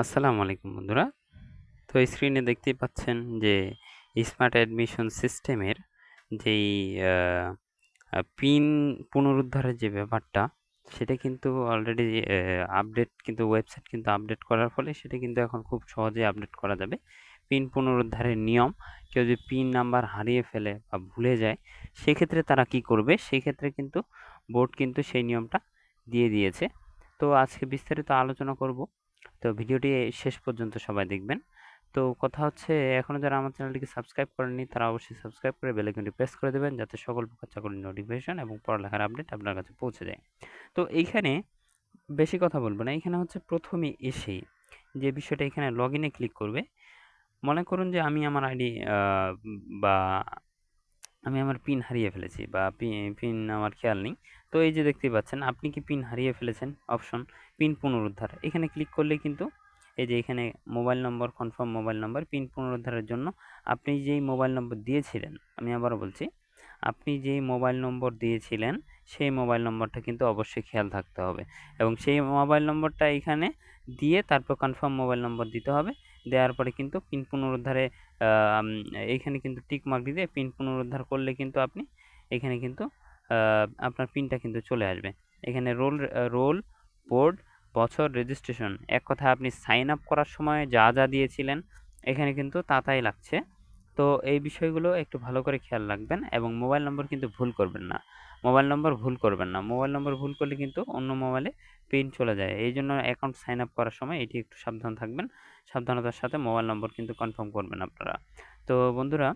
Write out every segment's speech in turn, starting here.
আসসালামু আলাইকুম বন্ধুরা। তো স্ক্রিনে দেখতেই পাচ্ছেন যে স্মার্ট অ্যাডমিশন সিস্টেমের যেই পিন পুনরুদ্ধারের যে ব্যাপারটা সেটা কিন্তু অলরেডি আপডেট কিন্তু ওয়েবসাইট কিন্তু আপডেট করার ফলে সেটা কিন্তু এখন খুব সহজেই আপডেট করা যাবে। পিন পুনরুদ্ধারের নিয়ম, কেউ যদি পিন নাম্বার হারিয়ে ফেলে বা ভুলে যায় সেক্ষেত্রে তারা কি করবে? সেক্ষেত্রে কিন্তু বোর্ড কিন্তু সেই নিয়মটা দিয়ে দিয়েছে। তো আজকে বিস্তারিত আলোচনা করব। তো ভিডিওটি শেষ পর্যন্ত সবাই দেখবেন। তো কথা হচ্ছে, এখনও যারা আমার চ্যানেলটিকে সাবস্ক্রাইব করেননি তারা অবশ্যই সাবস্ক্রাইব করে বেল আইকনটি প্রেস করে দেবেন, যাতে সকল প্রকার চাকরির নোটিফিকেশন এবং পড়ালেখার আপডেট আপনার কাছে পৌঁছে যায়। তো এইখানে বেশি কথা বলবো না, এখানে হচ্ছে প্রথমে এসেই যে বিষয়টা, এখানে লগ ইনে ক্লিক করবে। মনে করুন যে আমি আমার আইডি বা আমি আমার পিন হারিয়ে ফেলেছি বা পিন আমার খেয়াল নেই। তো এই যে দেখতেই পাচ্ছেন, আপনি কি পিন হারিয়ে ফেলেছেন, অপশন পিন পুনরুদ্ধার, এখানে ক্লিক করলে কিন্তু এই যে এখানে মোবাইল নম্বর, কনফার্ম মোবাইল নম্বর, পিন পুনরুদ্ধারের জন্য আপনি যেই মোবাইল নম্বর দিয়েছিলেন, আমি আবারও বলছি, আপনি যেই মোবাইল নম্বর দিয়েছিলেন সেই মোবাইল নম্বরটা কিন্তু অবশ্যই খেয়াল থাকতে হবে এবং সেই মোবাইল নম্বরটা এখানে দিয়ে তারপর কনফার্ম মোবাইল নম্বর দিতে হবে। দেওয়ার পরে কিন্তু পিন পুনরুদ্ধারে আম এইখানে কিন্তু টিক মার্ক দিয়ে পিন পুনরুদ্ধার করলে কিন্তু আপনি এখানে কিন্তু আপনার পিনটা কিন্তু চলে আসবে। এখানে রোল, বোর্ড, বছর, রেজিস্ট্রেশন, এক কথায় আপনি সাইন আপ করার সময় যা যা দিয়েছিলেন এখানে কিন্তু তাই লাগছে। তো এই বিষয়গুলো একটু ভালো করে খেয়াল রাখবেন এবং মোবাইল নম্বর কিন্তু ভুল করবেন না। মোবাইল নম্বর ভুল করবেন না। মোবাইল নম্বর ভুল করলে কিন্তু অন্য মোবাইলে পিন চলে যায়। এইজন্য অ্যাকাউন্ট সাইন আপ করার সময় এটি একটু সাবধান থাকবেন। সাবধানতার সাথে মোবাইল নম্বর কিন্তু কনফার্ম করবেন আপনারা। তো বন্ধুরা,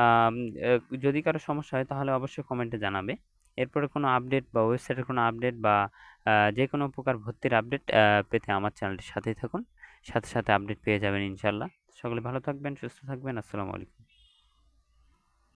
আম এ যদি কারো সমস্যা হয় তাহলে অবশ্যই কমেন্টে জানাবে। এরপরে কোনো আপডেট বা ওয়েবসাইটের কোনো আপডেট বা যেকোনো প্রকার ভর্তির আপডেট পেতে আমার চ্যানেলটির সাথেই থাকুন। সাথে আপডেট পেয়ে যাবেন ইনশাআল্লাহ। সকলে ভালো থাকবেন, সুস্থ থাকবেন। আসসালামু আলাইকুম।